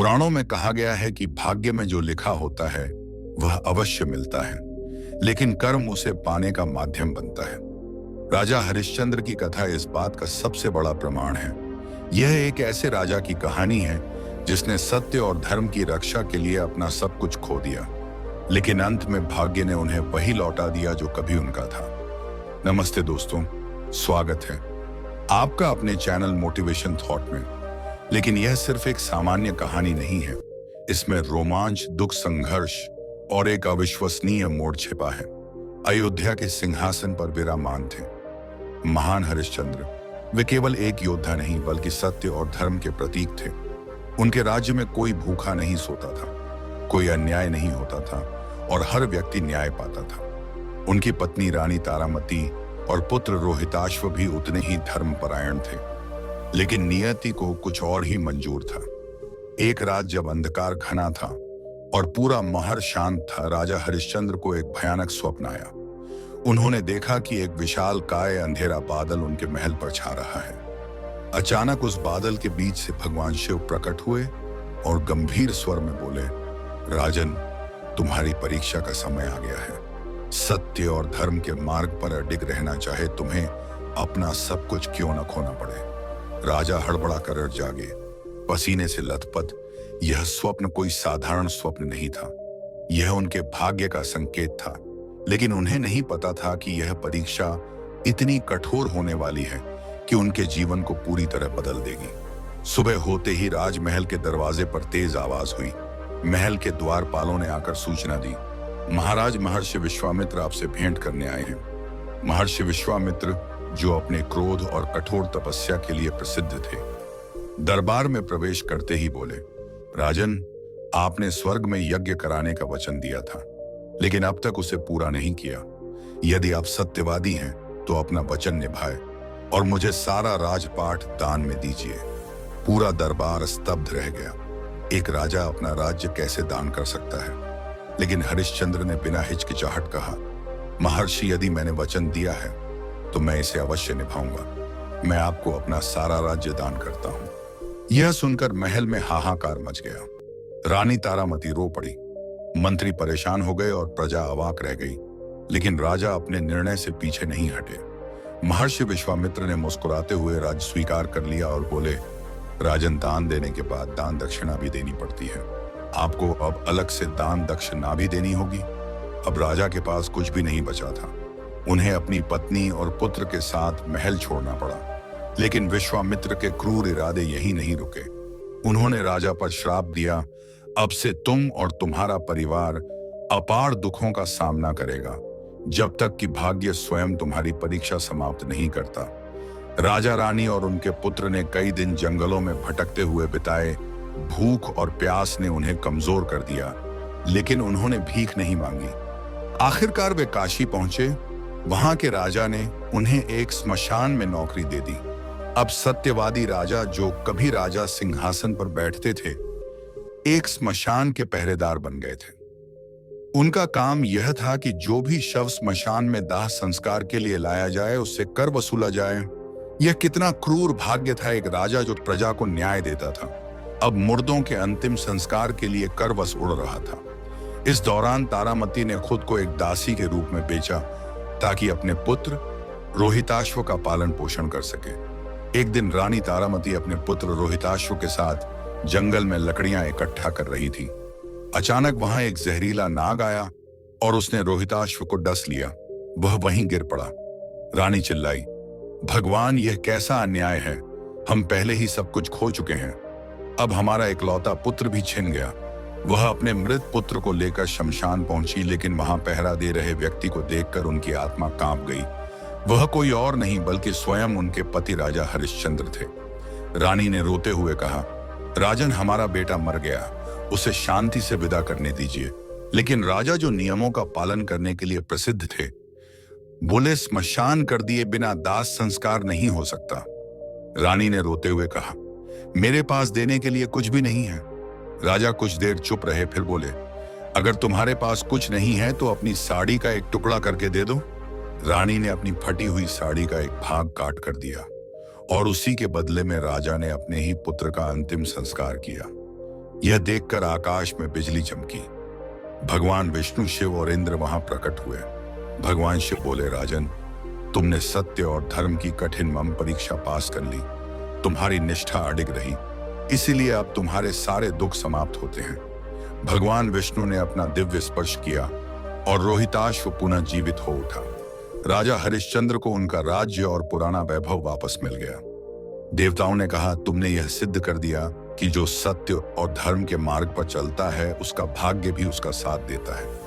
पुराणों में कहा गया है कि भाग्य में जो लिखा होता है वह अवश्य मिलता है, लेकिन कर्म उसे पाने का माध्यम बनता है। राजा हरिश्चंद्र की कथा इस बात का सबसे बड़ा प्रमाण है। यह एक ऐसे राजा की कहानी है जिसने सत्य और धर्म की रक्षा के लिए अपना सब कुछ खो दिया, लेकिन अंत में भाग्य ने उन्हें वही लौटा दिया जो कभी उनका था। नमस्ते दोस्तों, स्वागत है आपका अपने चैनल मोटिवेशन थॉट में। लेकिन यह सिर्फ एक सामान्य कहानी नहीं है, इसमें रोमांच, दुख, संघर्ष और एक अविश्वसनीय मोड़ छिपा है। अयोध्या के सिंहासन पर विराजमान थे महान हरिश्चंद्र। वे केवल एक योद्धा नहीं बल्कि सत्य और धर्म के प्रतीक थे। उनके राज्य में कोई भूखा नहीं सोता था, कोई अन्याय नहीं होता था और हर व्यक्ति न्याय पाता था। उनकी पत्नी रानी तारामती और पुत्र रोहिताश्व भी उतने ही धर्मपरायण थे, लेकिन नियति को कुछ और ही मंजूर था। एक रात जब अंधकार घना था और पूरा महल शांत था, राजा हरिश्चंद्र को एक भयानक स्वप्न आया। उन्होंने देखा कि एक विशाल काय अंधेरा बादल उनके महल पर छा रहा है। अचानक उस बादल के बीच से भगवान शिव प्रकट हुए और गंभीर स्वर में बोले, राजन, तुम्हारी परीक्षा का समय आ गया है। सत्य और धर्म के मार्ग पर अडिग रहना चाहे तुम्हें अपना सब कुछ क्यों न खोना पड़े। राजा हड़बड़ा कर जागे, पसीने से लथपथ। यह स्वप्न कोई साधारण स्वप्न नहीं था, यह उनके भाग्य का संकेत था। लेकिन उन्हें नहीं पता था कि यह परीक्षा इतनी कठोर होने वाली है कि उनके जीवन को पूरी तरह बदल देगी। सुबह होते ही राजमहल के दरवाजे पर तेज आवाज हुई। महल के द्वारपालों ने आकर सूचना दी, महाराज महर्षि विश्वामित्र आपसे भेंट करने आए हैं। महर्षि विश्वामित्र, जो अपने क्रोध और कठोर तपस्या के लिए प्रसिद्ध थे, दरबार में प्रवेश करते ही बोले, राजन, आपने स्वर्ग में यज्ञ कराने का वचन दिया था, लेकिन अब तक उसे पूरा नहीं किया। यदि आप सत्यवादी हैं तो अपना वचन निभाए और मुझे सारा राजपाट दान में दीजिए। पूरा दरबार स्तब्ध रह गया। एक राजा अपना राज्य कैसे दान कर सकता है? लेकिन हरिश्चंद्र ने बिना हिचकिचाहट कहा, महर्षि, यदि मैंने वचन दिया है तो मैं इसे अवश्य निभाऊंगा। मैं आपको अपना सारा राज्य दान करता हूं। यह सुनकर महल में हाहाकार मच गया। रानी तारामती रो पड़ी, मंत्री परेशान हो गए और प्रजा अवाक रह गई। लेकिन राजा अपने निर्णय से पीछे नहीं हटे। महर्षि विश्वामित्र ने मुस्कुराते हुए राज्य स्वीकार कर लिया और बोले, राजन, दान देने के बाद दान दक्षिणा भी देनी पड़ती है। आपको अब अलग से दान दक्षिणा भी देनी होगी। अब राजा के पास कुछ भी नहीं बचा था। उन्हें अपनी पत्नी और पुत्र के साथ महल छोड़ना पड़ा। लेकिन विश्वामित्र के क्रूर इरादे यही नहीं रुके। उन्होंने राजा पर श्राप दिया, अब से तुम और तुम्हारा परिवार अपार दुखों का सामना करेगा जब तक कि भाग्य स्वयं तुम्हारी परीक्षा समाप्त नहीं करता। राजा रानी और उनके पुत्र ने कई दिन जंगलों में भटकते हुए बिताए। भूख और प्यास ने उन्हें कमजोर कर दिया, लेकिन उन्होंने भीख नहीं मांगी। आखिरकार वे काशी पहुंचे। वहां के राजा ने उन्हें एक स्मशान में नौकरी दे दी। अब सत्यवादी राजा, जो कभी राजा सिंहासन पर बैठते थे, एक स्मशान के पहरेदार बन गए थे। उनका काम यह था कि जो भी शव स्मशान में दाह संस्कार के लिए लाया जाए, उससे कर वसूला जाए। यह कितना क्रूर भाग्य था, एक राजा जो प्रजा को न्याय देता था, अब मुर्दों के अंतिम संस्कार के लिए कर वसूल रहा था। इस दौरान तारामती ने खुद को एक दासी के रूप में बेचा ताकि अपने पुत्र रोहिताश्व का पालन पोषण कर सके। एक दिन रानी तारामती अपने पुत्र रोहिताश्व के साथ जंगल में लकड़ियां इकट्ठा कर रही थी। अचानक वहां एक जहरीला नाग आया और उसने रोहिताश्व को डस लिया। वह वहीं गिर पड़ा। रानी चिल्लाई, भगवान, यह कैसा अन्याय है। हम पहले ही सब कुछ खो चुके हैं, अब हमारा इकलौता पुत्र भी छिन गया। वह अपने मृत पुत्र को लेकर शमशान पहुंची, लेकिन वहां पहरा दे रहे व्यक्ति को देखकर उनकी आत्मा कांप गई। वह कोई और नहीं बल्कि स्वयं उनके पति राजा हरिश्चंद्र थे। रानी ने रोते हुए कहा, राजन, हमारा बेटा मर गया, उसे शांति से विदा करने दीजिए। लेकिन राजा, जो नियमों का पालन करने के लिए प्रसिद्ध थे, बोले, स्मशान कर दिए बिना दाह संस्कार नहीं हो सकता। रानी ने रोते हुए कहा, मेरे पास देने के लिए कुछ भी नहीं है। राजा कुछ देर चुप रहे, फिर बोले, अगर तुम्हारे पास कुछ नहीं है तो अपनी साड़ी का एक टुकड़ा करके दे दो। रानी ने अपनी फटी हुई साड़ी का एक भाग काट कर दिया और उसी के बदले में राजा ने अपने ही पुत्र का अंतिम संस्कार किया। यह देखकर आकाश में बिजली चमकी। भगवान विष्णु, शिव और इंद्र वहां प्रकट हुए। भगवान शिव बोले, राजन, तुमने सत्य और धर्म की कठिन मम परीक्षा पास कर ली। तुम्हारी निष्ठा अडिग रही, इसीलिए अब तुम्हारे सारे दुख समाप्त होते हैं। भगवान विष्णु ने अपना दिव्य स्पर्श किया और रोहिताश्व पुनः जीवित हो उठा। राजा हरिश्चंद्र को उनका राज्य और पुराना वैभव वापस मिल गया। देवताओं ने कहा, तुमने यह सिद्ध कर दिया कि जो सत्य और धर्म के मार्ग पर चलता है उसका भाग्य भी उसका साथ देता है।